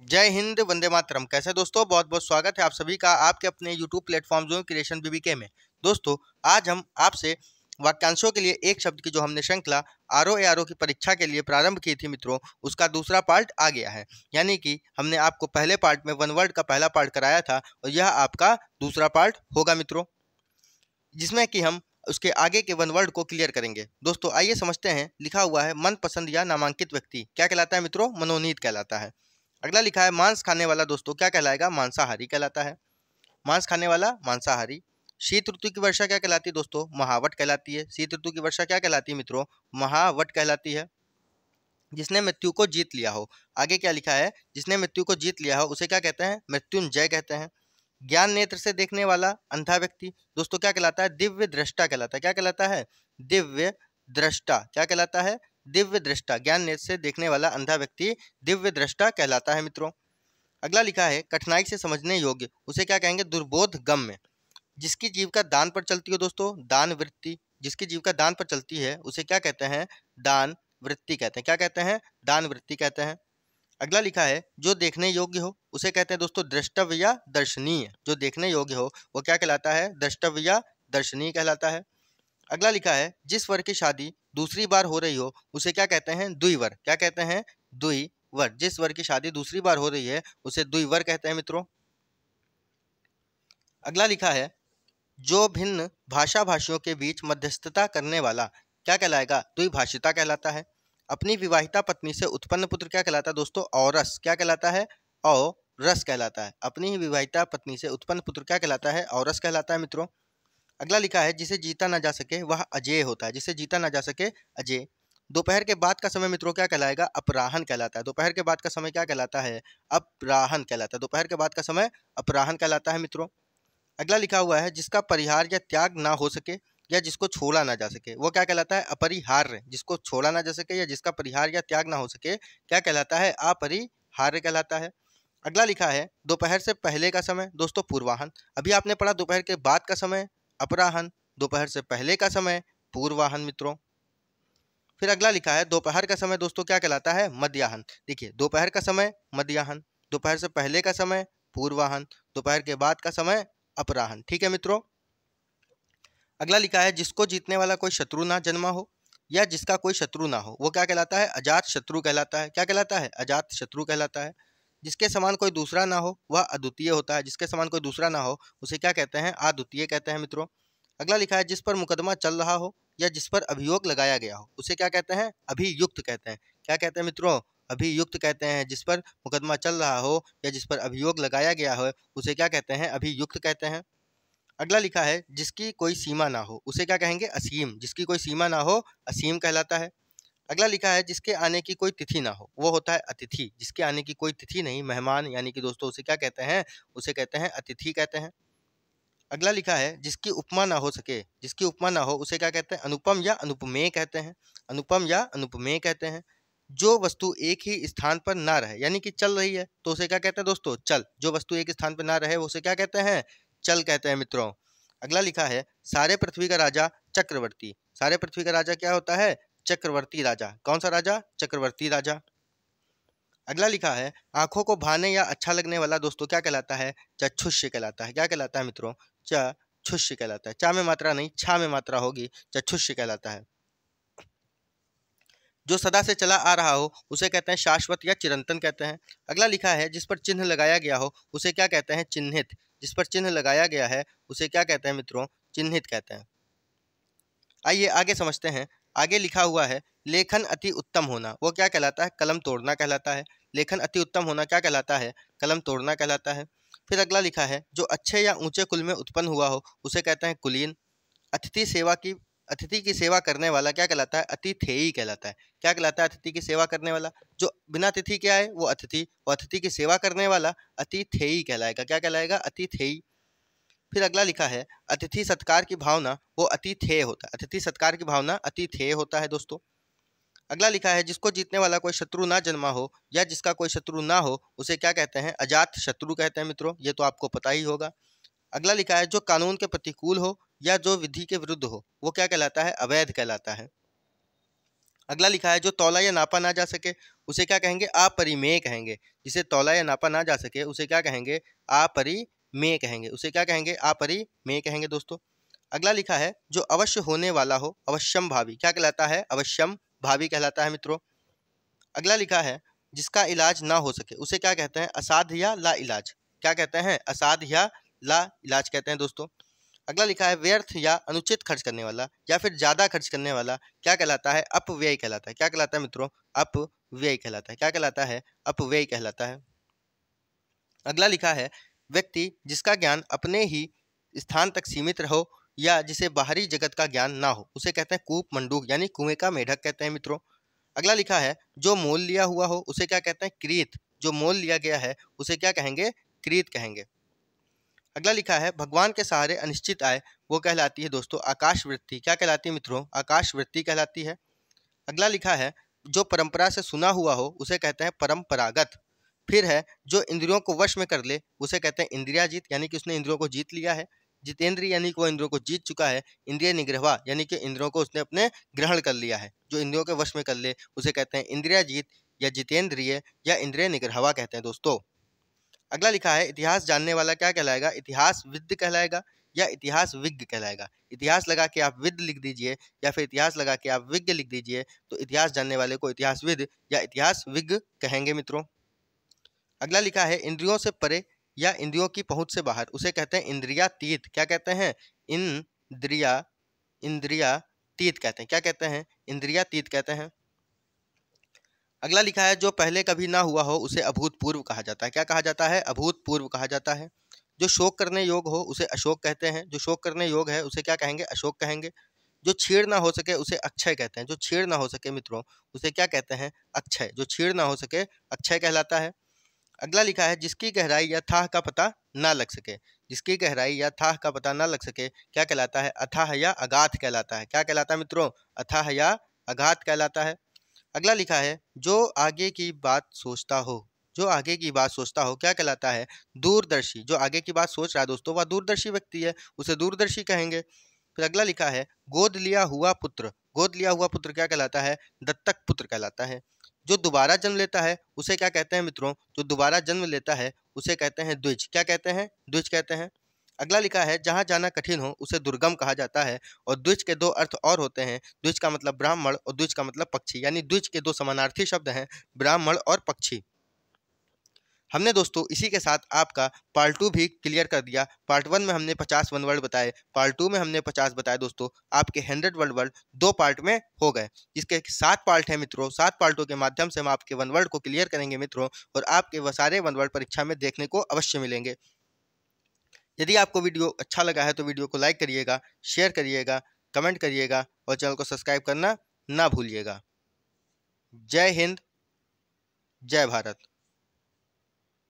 जय हिंद, वंदे मातरम। कैसे दोस्तों, बहुत बहुत स्वागत है आप सभी का आपके अपने यूट्यूब प्लेटफॉर्म जो क्रिएशन बीबीके में। दोस्तों, आज हम आपसे वाक्यांशों के लिए एक शब्द की जो हमने श्रृंखला आरओ ए आरओ की परीक्षा के लिए प्रारंभ की थी मित्रों, उसका दूसरा पार्ट आ गया है। यानी कि हमने आपको पहले पार्ट में वन वर्ड का पहला पार्ट कराया था और यह आपका दूसरा पार्ट होगा मित्रों, जिसमें कि हम उसके आगे के वन वर्ड को क्लियर करेंगे। दोस्तों आइए समझते हैं। लिखा हुआ है मनपसंद या नामांकित व्यक्ति क्या कहलाता है मित्रों? मनोनीत कहलाता है। अगला लिखा है मांस खाने वाला, दोस्तों क्या कहलाएगा? मांसाहारी कहलाता है। मांस खाने वाला मांसाहारी। शीत ऋतु की वर्षा क्या कहलाती है दोस्तों? महावट कहलाती है। शीत ऋतु की वर्षा क्या कहलाती है मित्रों? महावट कहलाती है। जिसने मृत्यु को जीत लिया हो, आगे क्या लिखा है? जिसने मृत्यु को जीत लिया हो उसे क्या कहते हैं? मृत्युंजय कहते हैं। ज्ञान नेत्र से देखने वाला अंधा व्यक्ति दोस्तों क्या कहलाता है? दिव्य दृष्टा कहलाता है। क्या कहलाता है? दिव्य दृष्टा। क्या कहलाता है? दिव्य दृष्टा। ज्ञान नेत्र से देखने वाला अंधा व्यक्ति दिव्य दृष्टा कहलाता है मित्रों। अगला लिखा है कठिनाई से समझने योग्य, उसे क्या कहेंगे? दुर्बोध गम्य। जिसकी जीविका दान पर चलती हो दोस्तों, दान वृत्ति। जिसकी जीविका दान पर चलती है उसे क्या कहते हैं? दान वृत्ति कहते हैं। क्या कहते हैं? दान वृत्ति कहते हैं। अगला लिखा है जो देखने योग्य हो उसे कहते हैं दोस्तों द्रष्टव्य या दर्शनीय। जो देखने योग्य हो वो क्या कहलाता है? द्रष्टव्य या दर्शनीय कहलाता है। अगला लिखा है जिस वर की शादी दूसरी बार हो रही हो उसे क्या कहते हैं? द्विवर। क्या कहते हैं? द्विवर। जिस वर की शादी दूसरी बार हो रही है उसे द्विवर कहते हैं मित्रों। अगला लिखा है जो भिन्न भाषा भाषियों के बीच मध्यस्थता करने वाला क्या कहलाएगा? द्विभाषिता कहलाता है। अपनी विवाहिता पत्नी से उत्पन्न पुत्र क्या कहलाता है दोस्तों? औरस। क्या कहलाता है? औरस कहलाता है। अपनी ही विवाहिता पत्नी से उत्पन्न पुत्र क्या कहलाता है? औरस कहलाता है मित्रों। अगला लिखा है जिसे जीता ना जा सके वह अजेय होता है। जिसे जीता ना जा सके अजेय। दोपहर के बाद का समय मित्रों क्या कहलाएगा? अपराहन कहलाता है। दोपहर के बाद का समय क्या कहलाता है? अपराहन कहलाता है। दोपहर के बाद का समय अपराहन कहलाता है मित्रों। अगला लिखा हुआ है जिसका परिहार या त्याग ना हो सके या जिसको छोड़ा ना जा सके वो क्या कहलाता है? अपरिहार्य। जिसको छोड़ा ना जा सके या जिसका परिहार या त्याग ना हो सके क्या कहलाता है? अपरिहार्य कहलाता है। अगला लिखा है दोपहर से पहले का समय दोस्तों पूर्वाहन। अभी आपने पढ़ा दोपहर के बाद का समय अपराहन, दोपहर से पहले का समय पूर्वाहन मित्रों। फिर अगला लिखा है दोपहर का समय दोस्तों क्या कहलाता है? मध्याहन। देखिए दोपहर का समय मध्याहन, दोपहर से पहले का समय पूर्वाहन, दोपहर के बाद का समय अपराहन। ठीक है मित्रों। अगला लिखा है जिसको जीतने वाला कोई शत्रु ना जन्मा हो या जिसका कोई शत्रु ना हो वो क्या कहलाता है? अजात शत्रु कहलाता है। क्या कहलाता है? अजात शत्रु कहलाता है। जिसके समान कोई दूसरा ना हो वह अद्वितीय होता है। जिसके समान कोई दूसरा ना हो उसे क्या कहते हैं? अद्वितीय कहते हैं मित्रों। अगला लिखा है जिस पर मुकदमा चल रहा हो या जिस पर अभियोग लगाया गया हो उसे क्या कहते हैं? अभियुक्त कहते हैं। क्या कहते हैं मित्रों? अभियुक्त कहते हैं। जिस पर मुकदमा चल रहा हो या जिस पर अभियोग लगाया गया हो उसे क्या कहते हैं? अभियुक्त कहते हैं। अगला लिखा है जिसकी कोई सीमा ना हो उसे क्या कहेंगे? असीम। जिसकी कोई सीमा ना हो असीम कहलाता है। अगला लिखा है जिसके आने की कोई तिथि ना हो वो होता है अतिथि। जिसके आने की कोई तिथि नहीं, मेहमान, यानी कि दोस्तों उसे क्या कहते हैं? उसे कहते हैं अतिथि कहते हैं। अगला लिखा है जिसकी उपमा ना हो सके, जिसकी उपमा ना हो उसे क्या कहते हैं? अनुपम या अनुपमेय कहते हैं। अनुपम या अनुपमेय कहते हैं। जो वस्तु एक ही स्थान पर ना रहे यानी कि चल रही है तो उसे क्या कहते हैं दोस्तों? चल। जो वस्तु एक स्थान पर ना रहे उसे क्या कहते हैं? चल कहते हैं मित्रों। अगला लिखा है सारे पृथ्वी का राजा चक्रवर्ती। सारे पृथ्वी का राजा क्या होता है? चक्रवर्ती राजा। कौन सा राजा? चक्रवर्ती राजा। अगला लिखा है आंखों को भाने या अच्छा लगने वाला दोस्तों क्या कहलाता है? चक्षुष्य कहलाता है। क्या कहलाता है मित्रों? चक्षुष्य कहलाता है। चा में मात्रा नहीं, छा में मात्रा होगी। चक्षुष्य कहलाता है। जो सदा से चला आ रहा हो उसे कहते हैं शाश्वत या चिरंतन कहते हैं। अगला लिखा है जिस पर चिन्ह लगाया गया हो उसे क्या कहते हैं? चिन्हित। जिस पर चिन्ह लगाया गया है उसे क्या कहते हैं मित्रों? चिन्हित कहते हैं। आइए आगे समझते हैं। आगे लिखा हुआ है लेखन अति उत्तम होना वो क्या कहलाता है? कलम तोड़ना कहलाता है। लेखन अति उत्तम होना क्या कहलाता है? कलम तोड़ना कहलाता है। फिर अगला लिखा है जो अच्छे या ऊंचे कुल में उत्पन्न हुआ हो उसे कहते हैं कुलीन। अतिथि की सेवा करने वाला क्या कहलाता है? अतिथेयी कहलाता है। क्या कहलाता है? अतिथि की सेवा करने वाला। जो बिना अतिथि के आए वो अतिथि, और अतिथि की सेवा करने वाला अतिथेयी कहलाएगा। क्या कहलाएगा? अतिथेयी। फिर अगला लिखा है अतिथि सत्कार की भावना वो अतिथेय होता है। अतिथि सत्कार की भावना अतिथेय होता है दोस्तों। अगला लिखा है जिसको जीतने वाला कोई शत्रु ना जन्मा हो या जिसका कोई शत्रु ना हो उसे क्या कहते हैं? अजात शत्रु कहते हैं मित्रों। ये तो आपको पता ही होगा। अगला लिखा है जो कानून के प्रतिकूल हो या जो विधि के विरुद्ध हो वो क्या कहलाता है? अवैध कहलाता है। अगला लिखा है जो तौला या नापा ना जा सके उसे क्या कहेंगे, अपरिमेय कहेंगे। जिसे तौला या नापा ना जा सके उसे क्या कहेंगे, अपरिमेय कहेंगे। उसे क्या कहेंगे, अपरिमेय कहेंगे दोस्तों। अगला लिखा है जो अवश्य होने वाला हो, अवश्यम भावी, क्या कहलाता है, अवश्यम भावी कहलाता है मित्रों। अगला लिखा है जिसका इलाज ना हो सके उसे क्या कहते हैं, असाध्य या ला इलाज, क्या कहते हैं, असाध्य या ला इलाज कहते हैं दोस्तों। अगला लिखा है व्यर्थ या अनुचित खर्च करने वाला या फिर ज्यादा खर्च करने वाला क्या कहलाता है, अपव्यय कहलाता है। क्या कहलाता है मित्रों, अपव्यय कहलाता है। क्या कहलाता है, अपव्यय कहलाता है। अगला लिखा है व्यक्ति जिसका ज्ञान अपने ही स्थान तक सीमित रहो या जिसे बाहरी जगत का ज्ञान ना हो उसे कहते हैं कूप मंडूक यानी कुएं का मेढक कहते हैं मित्रों। अगला लिखा है जो मोल लिया हुआ हो उसे क्या कहते हैं, क्रीत, जो मोल लिया गया है उसे क्या कहेंगे, क्रीत कहेंगे। अगला लिखा है भगवान के सहारे अनिश्चित आय वो कहलाती है दोस्तों आकाश वृत्ति। क्या कहलाती है मित्रों, आकाश वृत्ति कहलाती है। अगला लिखा है जो परंपरा से सुना हुआ हो उसे कहते हैं परंपरागत। फिर है जो इंद्रियों को वश में कर ले उसे कहते हैं इंद्रियाजीत, यानी कि उसने इंद्रियों को जीत लिया है। जितेंद्रिय यानी कि वो इंद्रियों को जीत चुका है। इंद्रिय निग्रहवा यानी कि इंद्रियों को उसने अपने ग्रहण कर लिया है। जो इंद्रियों के वश में कर ले उसे कहते हैं इंद्रियाजीत या जितेंद्रिय या इंद्रिय निग्रहवा कहते हैं दोस्तों। अगला लिखा है इतिहास जानने वाला क्या कहलाएगा, इतिहास विद कहलाएगा या इतिहास विज्ञ कहलाएगा। इतिहास लगा के आप विद लिख दीजिए या फिर इतिहास लगा के आप विज्ञ लिख दीजिए तो इतिहास जानने वाले को इतिहासविद या इतिहास विज्ञ कहेंगे मित्रों। अगला लिखा है इंद्रियों से परे या इंद्रियों की पहुंच से बाहर उसे कहते हैं इंद्रियातीत। क्या कहते हैं, इंद्रियातीत कहते हैं। क्या कहते हैं, इंद्रियातीत कहते हैं। अगला लिखा है जो पहले कभी ना हुआ हो उसे अभूतपूर्व कहा जाता है। क्या कहा जाता है, अभूतपूर्व कहा जाता है। जो शोक करने योग हो उसे अशोक कहते हैं। जो शोक करने योग है उसे क्या कहेंगे, अशोक कहेंगे। जो छीड़ ना हो सके उसे अक्षय कहते हैं। जो छीड़ ना हो सके मित्रों उसे क्या कहते हैं, अक्षय। जो छीड़ ना हो सके अक्षय कहलाता है। अगला लिखा है जिसकी गहराई या थाह का पता ना लग सके, जिसकी गहराई या थाह का पता ना लग सके क्या कहलाता है, अथाह या अगाध कहलाता है। क्या कहलाता है मित्रों, अथाह या अगाध कहलाता है। अगला लिखा है जो आगे की बात सोचता हो, जो आगे की बात सोचता हो क्या कहलाता है, दूरदर्शी। जो आगे की बात सोच रहा है दोस्तों वह दूरदर्शी व्यक्ति है, उसे दूरदर्शी कहेंगे। फिर अगला लिखा है गोद लिया हुआ पुत्र, गोद लिया हुआ पुत्र क्या कहलाता है, दत्तक पुत्र कहलाता है। जो दोबारा जन्म लेता है उसे क्या कहते हैं मित्रों, जो दोबारा जन्म लेता है उसे कहते हैं द्विज। क्या कहते हैं, द्विज कहते हैं। अगला लिखा है जहाँ जाना कठिन हो उसे दुर्गम कहा जाता है। और द्विज के दो अर्थ और होते हैं, द्विज का मतलब ब्राह्मण और द्विज का मतलब पक्षी, यानी द्विज के दो समानार्थी शब्द हैं, ब्राह्मण और पक्षी। हमने दोस्तों इसी के साथ आपका पार्ट 2 भी क्लियर कर दिया। पार्ट 1 में हमने 50 वन वर्ड बताए, पार्ट 2 में हमने 50 बताए दोस्तों। आपके 100 वन वर्ड 2 पार्ट में हो गए, जिसके 7 पार्ट हैं मित्रों। 7 पार्टों के माध्यम से हम आपके वन वर्ड को क्लियर करेंगे मित्रों, और आपके वह सारे वन वर्ड परीक्षा में देखने को अवश्य मिलेंगे। यदि आपको वीडियो अच्छा लगा है तो वीडियो को लाइक करिएगा, शेयर करिएगा, कमेंट करिएगा और चैनल को सब्सक्राइब करना ना भूलिएगा। जय हिंद, जय भारत।